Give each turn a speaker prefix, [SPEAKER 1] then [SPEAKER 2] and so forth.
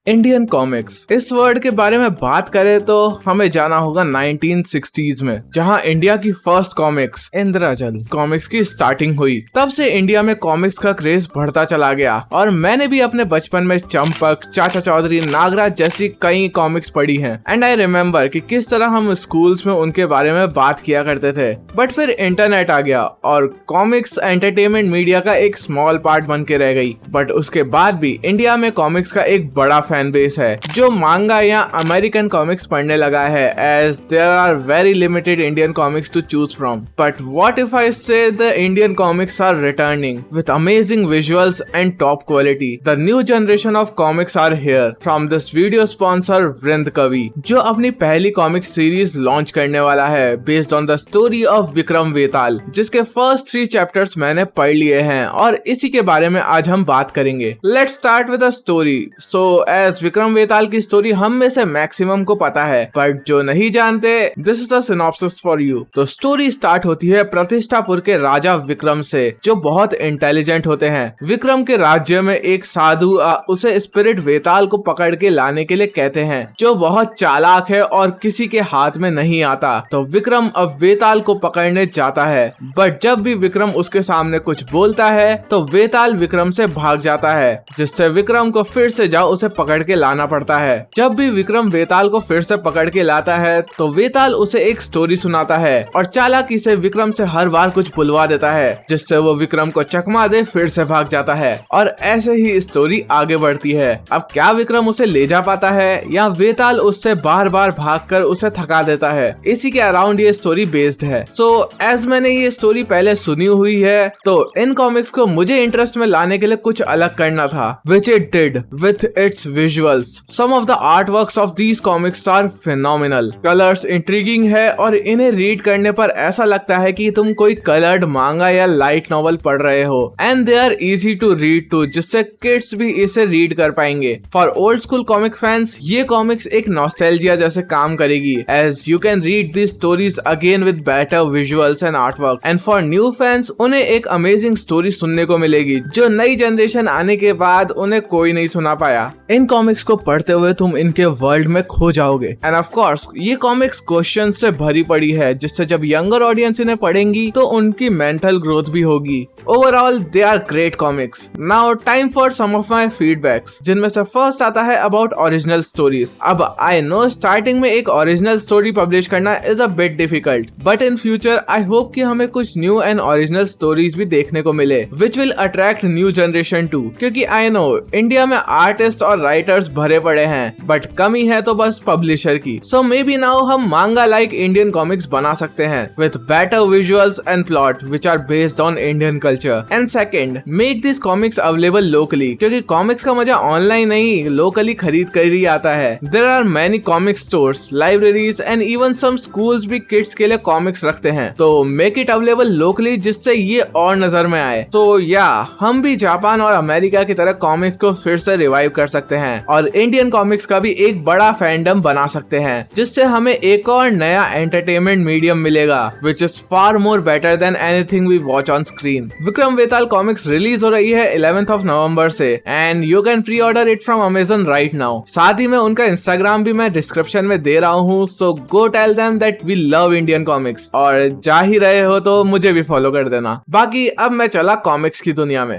[SPEAKER 1] Indian comics इस word के बारे में बात करें तो हमें जाना होगा 1960s में, जहां इंडिया की फर्स्ट कॉमिक्स इंद्रजाल कॉमिक्स की स्टार्टिंग हुई। तब से इंडिया में कॉमिक्स का क्रेज बढ़ता चला गया और मैंने भी अपने बचपन में चंपक, चाचा चौधरी, नागराज जैसी कई कॉमिक्स पढ़ी हैं। एंड आई रिमेम्बर कि किस तरह हम स्कूल्स में उनके बारे में बात किया करते थे। बट फिर इंटरनेट आ गया और कॉमिक्स एंटरटेनमेंट मीडिया का एक स्मॉल पार्ट बन के रह गई। बट उसके बाद भी इंडिया में कॉमिक्स का एक बड़ा फैन बेस है जो मांगा या अमेरिकन कॉमिक्स पढ़ने लगा है, as there are very limited Indian comics to choose from. But what if I say the Indian comics are returning with amazing visuals and top quality. The new generation of comics are here from this video sponsor Vrind Kavi, जो अपनी पहली comic series launch करने वाला है based on the story of Vikram Vetal, जिसके first 3 chapters मैंने पढ़ लिए हैं और इसी के बारे में आज हम बात करेंगे। Let's start with the story. So as Vikram Vetal की स्टोरी हम में से मैक्सिमम को पता है, बट जो नहीं जानते, this is the synopsis for you. तो स्टोरी स्टार्ट होती है प्रतिष्ठापुर के राजा विक्रम से, जो बहुत इंटेलिजेंट होते हैं। विक्रम के राज्य में एक साधु उसे स्पिरिट वेताल को पकड़ के लाने के लिए कहते हैं, जो बहुत चालाक है और किसी के हाथ में नहीं आता। तो विक्रम अब वेताल को पकड़ने जाता है, बट जब भी विक्रम उसके सामने कुछ बोलता है तो वेताल विक्रम से भाग जाता है, जिससे विक्रम को फिर से जाओ उसे पकड़ के लाना पड़ता है। जब भी विक्रम वेताल को फिर से पकड़ के लाता है तो वेताल उसे एक स्टोरी सुनाता है और चालाकी से विक्रम से हर बार कुछ बुलवा देता है, जिससे वो विक्रम को चकमा दे फिर से भाग जाता है। और ऐसे ही स्टोरी आगे बढ़ती है। अब क्या विक्रम उसे ले जा पाता है या वेताल उससे बार बार भागकर उसे थका देता है, इसी के अराउंड ये स्टोरी बेस्ड है। सो एज मैंने ये स्टोरी पहले सुनी हुई है तो इन कॉमिक्स को मुझे इंटरेस्ट में लाने के लिए कुछ अलग करना था, which it did with its visuals. Some of the artworks of these comics are phenomenal. Colors intriguing है और इन्हें रीड करने पर ऐसा लगता है कि तुम कोई कलर्ड मांगा या लाइट नॉवल पढ़ रहे हो। And they are easy to read too, जिससे किड्स भी इसे रीड कर पाएंगे। For old school comic fans, ये कॉमिक्स एक नॉस्टैल्जिया जैसे काम करेगी, as you can read these stories again with better visuals and artwork. And for new fans, उन्हें एक अमेजिंग स्टोरी सुनने को मिलेगी जो नई जनरेशन आने के बाद उन्हें कोई नहीं सुना पाया। इन कॉमिक्स को पढ़ते हुए तुम इनके वर्ल्ड में खो जाओगे। एंड ऑफ कोर्स ये कॉमिक्स क्वेश्चन से भरी पड़ी है, जिससे जब यंगर ऑडियंस इन्हें पढ़ेंगी तो उनकी मेंटल ग्रोथ भी होगी। Overall they are great comics. Now time for some of my feedbacks, जिनमें से फर्स्ट आता है अबाउट ओरिजिनल स्टोरीज। अब आई नो स्टार्टिंग में एक ओरिजिनल स्टोरी पब्लिश करना is a bit difficult, but in future I hope कि हमें कुछ न्यू एंड ओरिजिनल स्टोरीज भी देखने को मिले, which will attract new generation too. क्योंकि आई नो इंडिया में आर्टिस्ट और राइटर्स भरे पड़े हैं, बट कमी है तो बस पब्लिशर की। सो मे बी नाउ हम मांगा लाइक इंडियन कॉमिक्स बना सकते हैं with better visuals and plot which are based on Indian culture. And second, make this comics available locally, क्योंकि कॉमिक्स का मजा ऑनलाइन नहीं लोकली खरीद कर ही आता है। There are many comic stores, libraries and even some schools भी किड्स के लिए कॉमिक्स रखते हैं। तो मेक इट अवेलेबल लोकली, जिससे ये और नजर में आए। तो या हम भी जापान और अमेरिका की तरह कॉमिक्स को फिर से रिवाइव कर सकते हैं और इंडियन कॉमिक्स का भी एक बड़ा फैंडम बना सकते हैं, जिससे हमें एक और नया एंटरटेनमेंट मीडियम मिलेगा, which is far more better than anything we watch on screen. Vikram Vetal comics release हो रही है 11th of November से, and you can pre order it from Amazon right now. साथ ही में उनका इंस्टाग्राम भी मैं डिस्क्रिप्शन में दे रहा हूँ, so go tell them that we love Indian comics. और जा ही रहे हो तो मुझे भी फॉलो कर देना। बाकी अब मैं चला कॉमिक्स की दुनिया में।